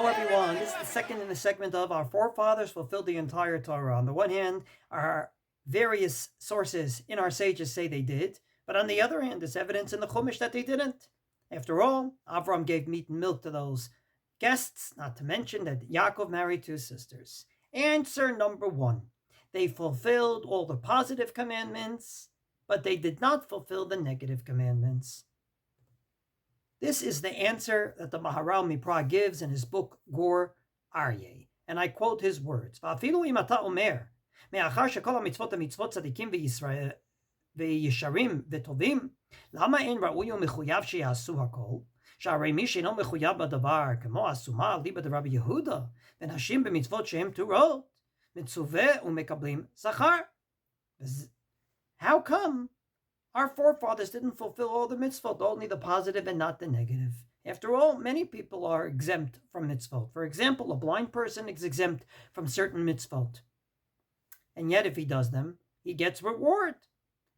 Hello everyone, this is the second in the segment of Our Forefathers Fulfilled the Entire Torah. On the one hand, our various sources in our sages say they did, but on the other hand, there's evidence in the Chumash that they didn't. After all, Avram gave meat and milk to those guests, not to mention that Yaakov married two sisters. Answer number one, they fulfilled all the positive commandments, but they did not fulfill the negative commandments. This is the answer that the Maharal Mipra gives in his book Gur Aryeh, and I quote his words: "Va'afilu im ata omer, me'achar shekol hamitzvot hamitzvot tzadikim v'Yisrael v'yesharim v'tovim, lama ein ra'ui u'mechuyav she'yasu hakol, שהרי מי שאינו מחויב בדבר, כמו הסומה על ליבא דרבי יהודה, ונשים במצוות שהן פטורות, מצווה ומקבלים שכר." How come our forefathers didn't fulfill all the mitzvot, only the positive and not the negative? After all, many people are exempt from mitzvot. For example, a blind person is exempt from certain mitzvot. And yet if he does them, he gets reward,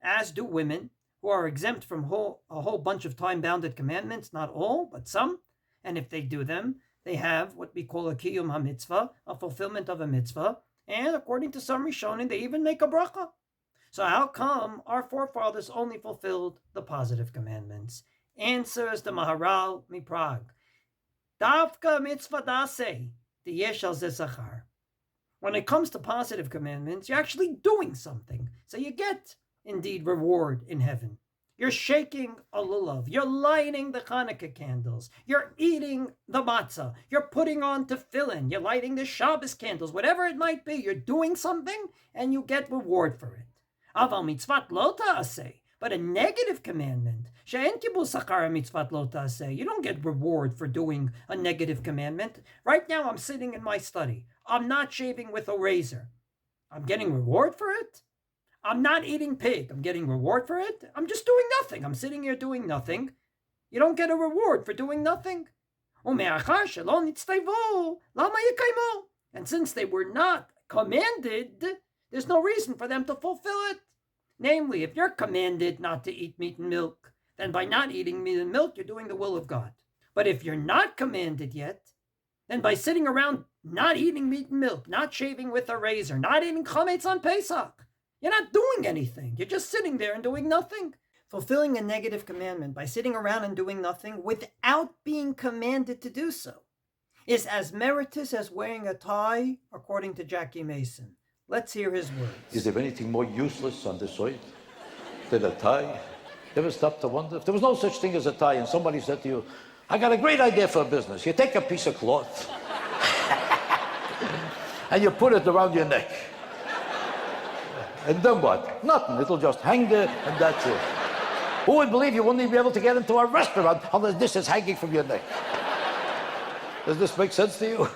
as do women who are exempt from a whole bunch of time-bounded commandments, not all, but some. And if they do them, they have what we call a kiyum ha-mitzvah, a fulfillment of a mitzvah. And according to some Rishonim, they even make a bracha. So how come our forefathers only fulfilled the positive commandments? Answers the Maharal Miprag. Davka mitzvah daseh, diyesh al zeh zachar. When it comes to positive commandments, you're actually doing something. So you get, indeed, reward in heaven. You're shaking a lulav. You're lighting the Hanukkah candles. You're eating the matzah. You're putting on tefillin. You're lighting the Shabbos candles. Whatever it might be, you're doing something and you get reward for it. Aval mitzvat lo ta'aseh. But a negative commandment, she'en kibul sachar mitzvat lo ta'aseh. You don't get reward for doing a negative commandment. Right now, I'm sitting in my study. I'm not shaving with a razor. I'm getting reward for it. I'm not eating pig. I'm getting reward for it. I'm just doing nothing. I'm sitting here doing nothing. You don't get a reward for doing nothing. And since they were not commanded, there's no reason for them to fulfill it. Namely, if you're commanded not to eat meat and milk, then by not eating meat and milk, you're doing the will of God. But if you're not commanded yet, then by sitting around not eating meat and milk, not shaving with a razor, not eating chametz on Pesach, you're not doing anything. You're just sitting there and doing nothing. Fulfilling a negative commandment by sitting around and doing nothing without being commanded to do so is as meritorious as wearing a tie, according to Jackie Mason. Let's hear his words. Is there anything more useless on this earth than a tie? You ever stop to wonder? If there was no such thing as a tie and somebody said to you, I got a great idea for a business. You take a piece of cloth and you put it around your neck. And then what? Nothing. It'll just hang there and that's it. Who would believe you wouldn't even be able to get into a restaurant unless this is hanging from your neck? Does this make sense to you?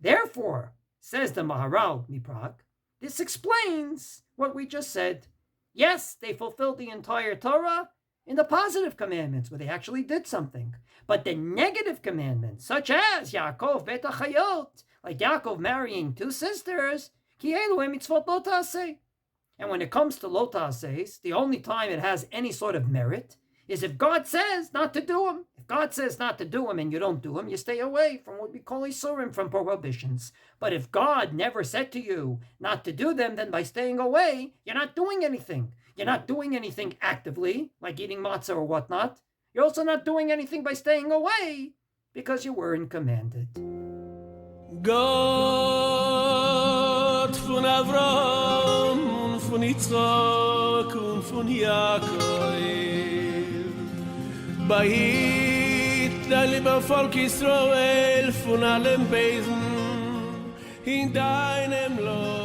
Therefore, says the Maharal Miprag, this explains what we just said. Yes, they fulfilled the entire Torah in the positive commandments where they actually did something. But the negative commandments, such as Yaakov bet Achayot, like Yaakov marrying two sisters, ki elu hem mitzvot lo ta'aseh. And when it comes to lo ta'aseh, the only time it has any sort of merit is if God says not to do them. If God says not to do them and you don't do them, you stay away from what we call isurim, from prohibitions. But if God never said to you not to do them, then by staying away, you're not doing anything. You're not doing anything actively, like eating matzah or whatnot. You're also not doing anything by staying away because you weren't commanded. Gott von Avram und von Yitzchak und von Yaakov, Bahit dein lieber Volk Israel von allen Wesen in deinem Land.